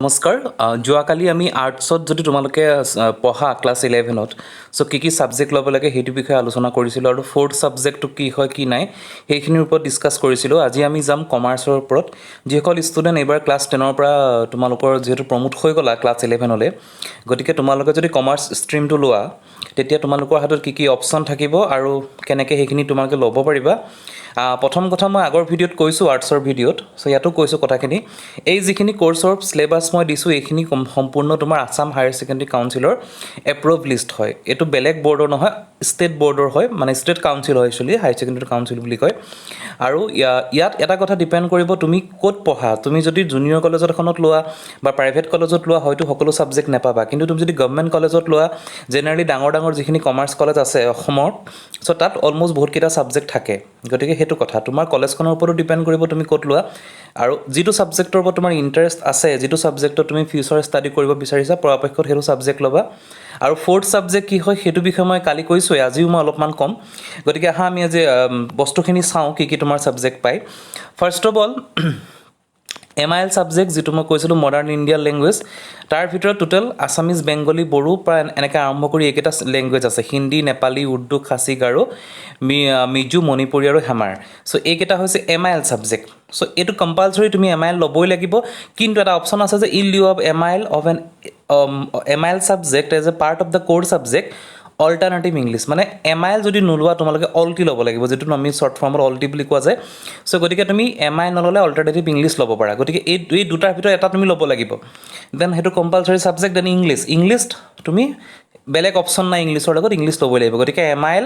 নমস্কাৰ যোৱাকালি আমি আৰ্টছত যদি তোমালোকে পঢ়া ক্লাছ 11ত সো কি সাবজেক্ট ল'ব লাগে সেইটো বিষয়ে আলোচনা কৰিছিলোঁ আৰু ফ'ৰ্থ সাবজেক্টটো কি হয় কি নাই সেইখিনিৰ ওপৰত ডিসকাস কৰিছিলোঁ। আজি আমি যাম কমাৰ্চৰ ওপৰত। যিসকল ষ্টুডেণ্ট এইবাৰ ক্লাছ 10ৰ পৰা তোমালোকৰ যেহেতু প্ৰমোট হৈ গ'লা ক্লাছ 11লৈ, গতিকে তোমালোকে যদি কমাৰ্চ ষ্ট্ৰীমটো লোৱা তেতিয়া তোমালোকৰ হাতত কি কি অপশ্যন থাকিব আৰু কেনেকৈ সেইখিনি তোমালোকে ল'ব পাৰিবা। প্ৰথম কথা মই আগৰ ভিডিঅ'ত কৈছোঁ আৰ্টছৰ ভিডিঅ'ত, সো ইয়াতো কৈছোঁ কথাখিনি। এই যিখিনি কোৰ্চৰ চিলেবাছ মই দিছোঁ এইখিনি সম্পূৰ্ণ তোমাৰ আছাম হায়াৰ ছেকেণ্ডেৰী কাউন্সিলৰ এপ্ৰুভ লিষ্ট হয়। এইটো বেলেগ বৰ্ডৰ নহয়, ষ্টেট বৰ্ডৰ হয়, মানে ষ্টেট কাউন্সিল হয় একচুৱেলি, হায়াৰ ছেকেণ্ডেৰী কাউন্সিল বুলি কয়। আৰু ইয়াত এটা কথা ডিপেণ্ড কৰিব তুমি ক'ত পঢ়া। তুমি যদি জুনিয়ৰ কলেজত এখনত লোৱা বা প্ৰাইভেট কলেজত লোৱা হয়তো সকলো ছাবজেক্ট নাপাবা, কিন্তু তুমি যদি গভৰ্ণমেণ্ট কলেজত লোৱা, জেনেৰেলি ডাঙৰ যিখিনি কমাৰ্চ কলেজ আছে অসমত, সো তাত অলম'ষ্ট বহুতকেইটা ছাবজেক্ট থাকে। গতিকে সেইটো কথা তোমাৰ কলেজখনৰ ওপৰতো ডিপেণ্ড কৰিব তুমি ক'ত লোৱা, আৰু যিটো ছাবজেক্টৰ ওপৰত তোমাৰ ইণ্টাৰেষ্ট আছে, যিটো ছাবজেক্টত তুমি ফিউচাৰ ষ্টাডি কৰিব বিচাৰিছা, পৰাপক্ষত সেইটো ছাবজেক্ট ল'বা। আৰু ফ'ৰ্থ ছাবজেক্ট কি হয় সেইটো বিষয়ে মই কালি কৈছোঁৱেই, আজিও মই অলপমান ক'ম। গতিকে আহা আমি আজি বস্তুখিনি চাওঁ কি কি তোমাৰ ছাবজেক্ট পায়। First of all MIL subject যিটো মই কৈছিলোঁ মডাৰ্ণ ইণ্ডিয়ান লেংগুৱেজ, তাৰ ভিতৰত টোটেল আছামিজ, বেংগলী, বড়ো প্ৰায় এনেকৈ আৰম্ভ কৰি এইকেইটা লেংগুৱেজ আছে। হিন্দী, নেপালী, উৰ্দু, খাচী, গাৰো, মিজো, মণিপুৰী আৰু হেমাৰ। সো এইকেইটা হৈছে MIL ছাবজেক্ট। সো এইটো কম্পালচৰি তুমি MIL ল'বই লাগিব, কিন্তু এটা অপশ্যন আছে যে in lieu of MIL subject as a part of the core subject alternative English, মানে MIL যদি নোলোৱা তোমালোকে অলটি ল'ব লাগিব, যিটো আমি শ্বৰ্ট ফৰ্মত অলটি বুলি কোৱা যায়। সো গতিকে তুমি MIL নল'লে অল্টাৰনেটিভ ইংলিছ ল'ব পাৰা। গতিকে এই দুটাৰ ভিতৰত এটা তুমি ল'ব লাগিব। দেন সেইটো কম্পালচৰি ছাবজেক্ট। দেন ইংলিছ তুমি বেলেগ অপশ্যন নাই, ইংলিছৰ লগত ইংলিছ ল'বই লাগিব। গতিকে MIL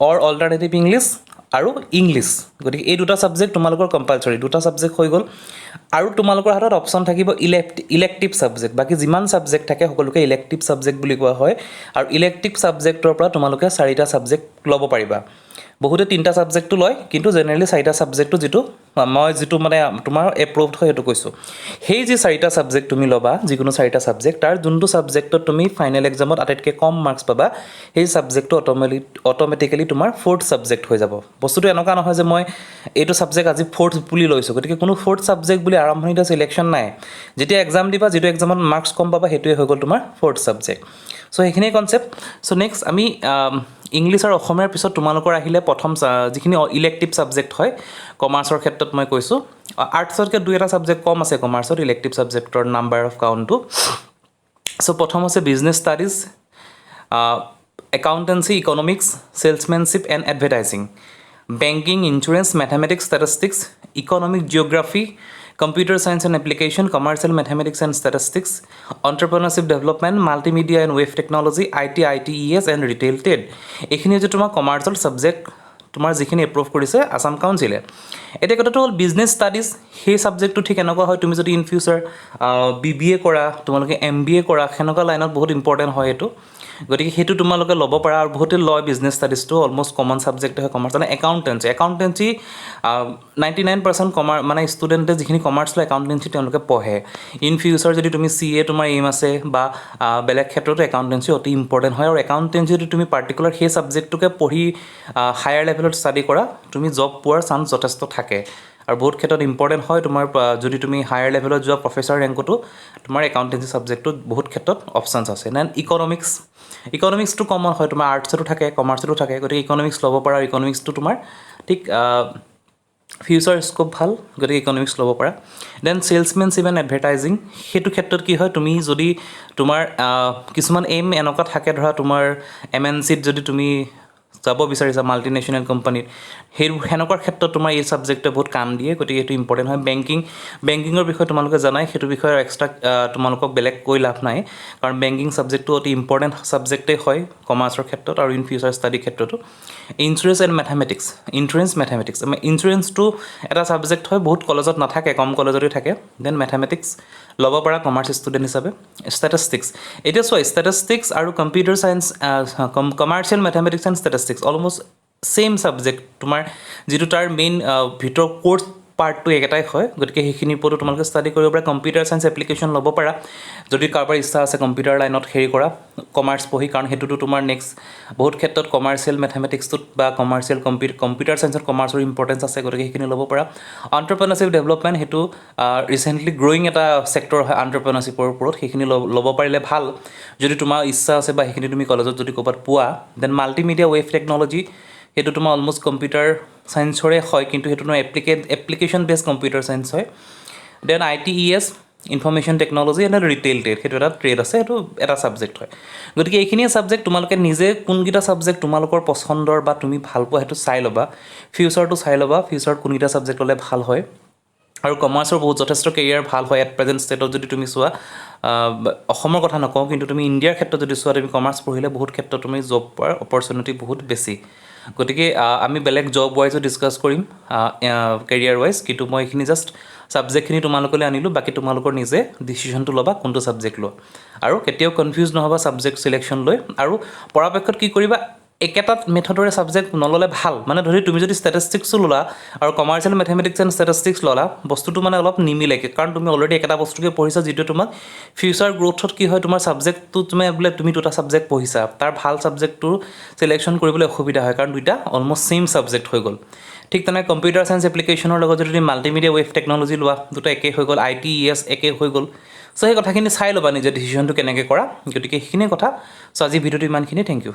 অৰ অল্টাৰনেটিভ ইংলিছ আৰু ইংলিছ, গতিকে এই দুটা ছাবজেক্ট তোমালোকৰ কম্পালচৰি। দুটা ছাবজেক্ট হৈ গ'ল। আৰু তোমালোকৰ হাতত অপশ্যন থাকিব ইলেক্টিভ ছাবজেক্ট। বাকী যিমান ছাবজেক্ট থাকে সকলোকে ইলেক্টিভ ছাবজেক্ট বুলি কোৱা হয়। আৰু ইলেক্টিভ ছাবজেক্টৰ পৰা তোমালোকে 4টা ছাবজেক্ট ল'ব পাৰিবা। বহুতে 3টা ছাবজেক্টটো লয়, কিন্তু জেনেৰেলি 4টা ছাবজেক্টটো যিটো মানে তোমাৰ এপ্ৰুভড হয় সেইটো কৈছোঁ। সেই যি 4টা ছাবজেক্ট তুমি ল'বা, যিকোনো 4টা ছাবজেক্ট, তাৰ যোনটো ছাবজেক্টত তুমি ফাইনেল এক্সামত আটাইতকৈ কম মাৰ্কছ পাবা, সেই ছাবজেক্টটো অট'মেটিকেলি তোমাৰ ফ'ৰ্থ ছাবজেক্ট হৈ যাব। বস্তুটো এনেকুৱা নহয় যে মই এইটো ছাবজেক্ট আজি ফ'ৰ্থ বুলি লৈছোঁ, গতিকে কোনো ফ'ৰ্থ ছাবজেক্ট বুলি আৰম্ভণিতে চিলেকশ্যন নাই। যেতিয়া এক্সাম দিবা, যিটো এক্সামত মাৰ্কছ কম পাবা, সেইটোৱে হৈ গ'ল তোমাৰ ফ'ৰ্থ ছাবজেক্ট। সো সেইখিনিয়ে কনচেপ্ট। সো নেক্সট আমি ইংলিছ আৰু অসমীয়াৰ পিছত তোমালোকৰ আহিলে প্ৰথম যিখিনি ইলেক্টিভ ছাবজেক্ট হয় কমাৰ্চৰ ক্ষেত্ৰত মই কৈছোঁ। আৰ্টছতকৈ 2-এটা ছাবজেক্ট কম আছে কমাৰ্চত ইলেক্টিভ ছাবজেক্টৰ নাম্বাৰ অফ কাউণ্টটো। সো প্ৰথম আছে business studies, accountancy, economics, salesmanship and advertising, banking, insurance, mathematics, statistics, economic geography, computer science and application, commercial mathematics and statistics, entrepreneurship development, multimedia and web technology, ITES and retail trade. এইখিনি হৈছে তোমাৰ কমাৰ্চৰ subject, তোমাৰ যিখিনি approve কৰিছে আছাম কাউন্সিলে। এতিয়া কথাটো হ'ল বিজনেছ ষ্টাডিজ, সেই ছাবজেক্টটো ঠিক এনেকুৱা হয় তুমি যদি ইন ফিউচাৰ BBA কৰা, তোমালোকে MBA কৰা, সেনেকুৱা লাইনত বহুত ইম্পৰ্টেণ্ট হয় এইটো। গতিকে সেইটো তোমালোকে ল'ব পাৰা। আৰু বহুতে লয় বিজনেছ ষ্টাডিজটো, অলম'ষ্ট কমন ছাবজেক্ট হয় কমাৰ্চ। মানে একাউণ্টেঞ্চি 99% মানে ষ্টুডেণ্টে যিখিনি কমাৰ্চ লয় একাউণ্টেঞ্চি তেওঁলোকে পঢ়ে। ইন ফিউচাৰ যদি তুমি CA তোমাৰ এইম আছে বা বেলেগ ক্ষেত্ৰতো একাউণ্টেঞ্চি অতি ইম্পৰ্টেণ্ট হয়। আৰু একাউণ্টেঞ্চি যদি তুমি পাৰ্টিকুলাৰ সেই ছাবজেক্টটোকে পঢ়ি হায়াৰ লেভেলত ষ্টাডি কৰা, তুমি জব পোৱাৰ চান্স যথেষ্ট থাকে। আৰু বহুত ক্ষেত্ৰত ইম্পৰ্টেণ্ট হয় তোমাৰ, যদি তুমি হায়াৰ লেভেলত যোৱা প্ৰফেচাৰ ৰেংকতো তোমাৰ একাউণ্টেঞ্চি ছাবজেক্টটোত বহুত ক্ষেত্ৰত অপশ্যনছ আছে। দেন ইকনমিক্সটো কমন হয়, তোমাৰ আৰ্টছতো থাকে কমাৰ্চতো থাকে, গতিকে ইকনমিক্স ল'ব পাৰা। ইকনমিক্সটো তোমাৰ ঠিক ফিউচাৰ স্ক'প ভাল, গতিকে ইকনমিক্স ল'ব পাৰা। দেন ছেলছমেনশ্বিপ এণ্ড এডভাৰটাইজিং, সেইটো ক্ষেত্ৰত কি হয়, তুমি যদি তোমাৰ কিছুমান এইম এনেকুৱা থাকে, ধৰা তোমাৰ MNCত যদি তুমি যাব বিচাৰিছা, মাল্টিনেশ্যনেল কোম্পানীত, সেনেকুৱা ক্ষেত্ৰত তোমাৰ এই ছাবজেক্টে বহুত কাম দিয়ে, গতিকে এইটো ইম্পৰ্টেণ্ট হয়। বেংকিঙৰ বিষয়ে তোমালোকে জানাই, সেইটো বিষয়ে এক্সট্ৰা তোমালোকক বেলেগ কৈ লাভ নাই, কাৰণ বেংকিং ছাবজেক্টটো অতি ইম্পৰ্টেণ্ট ছাবজেক্টেই হয় কমাৰ্চৰ ক্ষেত্ৰত আৰু ইন ফিউচাৰ ষ্টাডিৰ ক্ষেত্ৰতো। ইঞ্চুৰেঞ্চ মেথামেটিক্স, ইঞ্চুৰেঞ্চটো এটা ছাবজেক্ট হয়, বহুত কলেজত নাথাকে, কম কলেজতে থাকে। দেন মেথামেটিক্স ল'ব পাৰা কমাৰ্চ ষ্টুডেণ্ট হিচাপে। ষ্টেটিষ্টিক্স, এতিয়া চোৱা ষ্টেটিষ্টিক্স আৰু computer science, commercial mathematics and statistics almost same subject. তোমাৰ যিটো তাৰ মেইন ভিতৰৰ পাৰ্টটো একেটাই হয় গতিকে সেইখিনিৰ ওপৰতো তোমালোকে ষ্টাডি কৰিব পাৰা কম্পিউটাৰ চায়েন্স এপ্লিকেশ্যন ল'ব পাৰা যদি কাৰোবাৰ ইচ্ছা আছে কম্পিউটাৰ লাইনত হেৰি কৰা কমাৰ্চ পঢ়ি কাৰণ সেইটোতো তোমাৰ নেক্সট বহুত ক্ষেত্ৰত কমাৰ্চিয়েল মেথমেটিক্সটোত বা কমাৰ্চিয়েল কম্পিউটাৰ চায়েন্সত কমাৰ্চৰ ইম্পৰ্টেঞ্চ আছে গতিকে সেইখিনি ল'ব পাৰা এণ্টাৰপ্ৰেনাৰশ্বিপ ডেভেলপমেণ্ট সেইটো ৰিচেণ্টলি গ্ৰ'য়িং এটা ছেক্টৰ হয় এণ্টাৰপ্ৰেনাৰশ্বিপৰ ওপৰত সেইখিনি ল'ব পাৰিলে ভাল যদি তোমাৰ ইচ্ছা আছে বা সেইখিনি তুমি কলেজত যদি ক'ৰবাত পোৱা দেন মাল্টিমিডিয়া ৱেভ টেকন'লজি সেইটো তোমাৰ অলম'ষ্ট কম্পিউটাৰ চায়েন্সৰে হয় কিন্তু সেইটো তোমাৰ এপ্লিকেশ্যন বেছ কম্পিউটাৰ চায়েন্স হয় then ITES information technology and retail trade সেইটো এটা ট্ৰেড আছে সেইটো এটা ছাবজেক্ট হয় গতিকে এইখিনিয়ে ছাবজেক্ট তোমালোকে নিজে কোনকেইটা ছাবজেক্ট তোমালোকৰ পচন্দৰ বা তুমি ভাল পোৱা সেইটো চাই ল'বা ফিউচাৰটো চাই ল'বা ফিউচাৰত কোনকেইটা ছাবজেক্ট ল'লে ভাল হয় আৰু কমাৰ্চৰ বহুত যথেষ্ট কেৰিয়াৰ ভাল হয় এট প্ৰেজেণ্ট ষ্টেটত যদি তুমি চোৱা অসমৰ কথা নকওঁ কিন্তু তুমি ইণ্ডিয়াৰ ক্ষেত্ৰত যদি চোৱা তুমি কমাৰ্চ পঢ়িলে বহুত ক্ষেত্ৰত তুমি জব পোৱাৰ অপৰচুনিটি বহুত বেছি গতিকে আমি বেলেগ জব ৱাইজো ডিছকাছ কৰিম কেৰিয়াৰ ৱাইজ কিন্তু মই এইখিনি জাষ্ট ছাবজেক্টখিনি তোমালোকলৈ আনিলোঁ বাকী তোমালোকৰ নিজে ডিচিশ্যনটো ল'বা কোনটো ছাবজেক্ট লোৱা আৰু কেতিয়াও কনফিউজ নহ'বা ছাবজেক্ট চিলেকশ্যন লৈ আৰু পৰাপক্ষত কি কৰিবা একেটা মেথডৰে ছাবজেক্ট নল'লে ভাল মানে ধৰি তুমি যদি ষ্টেটিষ্টিক্সো ল'লা আৰু কমাৰ্চিয়েল মেথমেটিক্স এণ্ড ষ্টেটিষ্টিক্স ল'লা বস্তুটো মানে অলপ নিমিলেগে কাৰণ তুমি অলৰেডি একেটা বস্তুকে পঢ়িছা যিটোৱে তোমাক ফিউচাৰ গ্ৰ'থত কি হয় তোমাৰ ছাবজেক্টটো তুমি দুটা ছাবজেক্ট পঢ়িছা তাৰ ভাল ছাবজেক্টটো চিলেকশ্যন কৰিবলৈ অসুবিধা হয় কাৰণ দুইটা অলম'ষ্ট ছেইম ছাবজেক্ট হৈ গ'ল ঠিক তেনেকৈ কম্পিউটাৰ চায়েন্স এপ্লিকেশ্যনৰ লগত যদি তুমি মাল্টিমিডিয়া ৱেভ টেকন'লজি লোৱা দুটা একেই হৈ গ'ল ITES একেই হৈ গ'ল চ' সেই কথাখিনি চাই ল'বা নিজে ডিচিশ্যনটো কেনেকৈ কৰা গতিকে সেইখিনিয়ে কথা চ' আজি ভিডিঅ'টো ইমানখিনি থেংক ইউ